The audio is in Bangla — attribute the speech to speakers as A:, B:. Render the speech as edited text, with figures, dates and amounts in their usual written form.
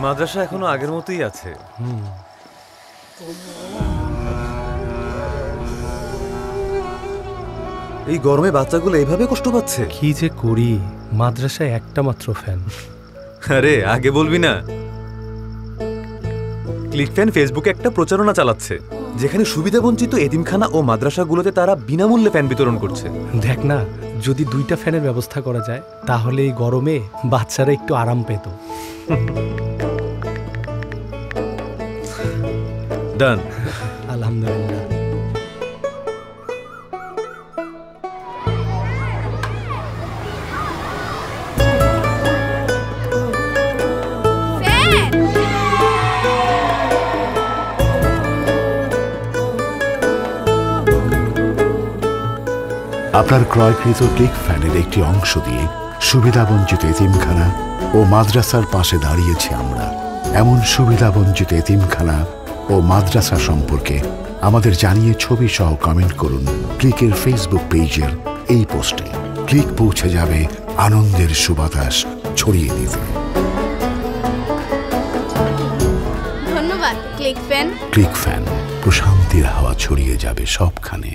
A: মাদ্রাসা এখনো আগের মতোই আছে। এই গরমে বাচ্চাগুলো এইভাবে কষ্ট পাচ্ছে।
B: কি যে করি, মাদ্রাসায় একটা মাত্র ফ্যান।
A: আরে আগে বলবি না। ক্লিক ফ্যান ফেসবুকে একটা প্রচারণা চালাচ্ছে, যেখানে সুবিধাবঞ্চিত এতিমখানা ও মাদ্রাসাগুলোতে তারা বিনামূল্যে ফ্যান বিতরণ করছে।
B: দেখ না, যদি 2টা ফ্যানের ব্যবস্থা করা যায় তাহলে এই গরমে বাচ্চারা একটু আরাম পেত।
A: ডান।
B: আলহামদুলিল্লাহ।
C: আপনার ক্রয়কৃত ক্লিক ফ্যানের একটি অংশ দিয়ে সুবিধাবঞ্চিত এতিমখানা ও মাদ্রাসার পাশে দাঁড়িয়েছি আমরা। এমন সুবিধাবঞ্চিত এতিমখানা ও মাদ্রাসা সম্পর্কে আমাদের জানিয়ে ছবি সহ কমেন্ট করুন ক্লিকের ফেসবুক পেজের এই পোস্টে। ক্লিক পৌঁছে যাবে আনন্দের সুবাতাস ছড়িয়ে দিতে।
D: ধন্যবাদ ক্লিক ফ্যান।
C: ক্লিক ফ্যান, প্রশান্তির হাওয়া ছড়িয়ে যাবে সবখানে।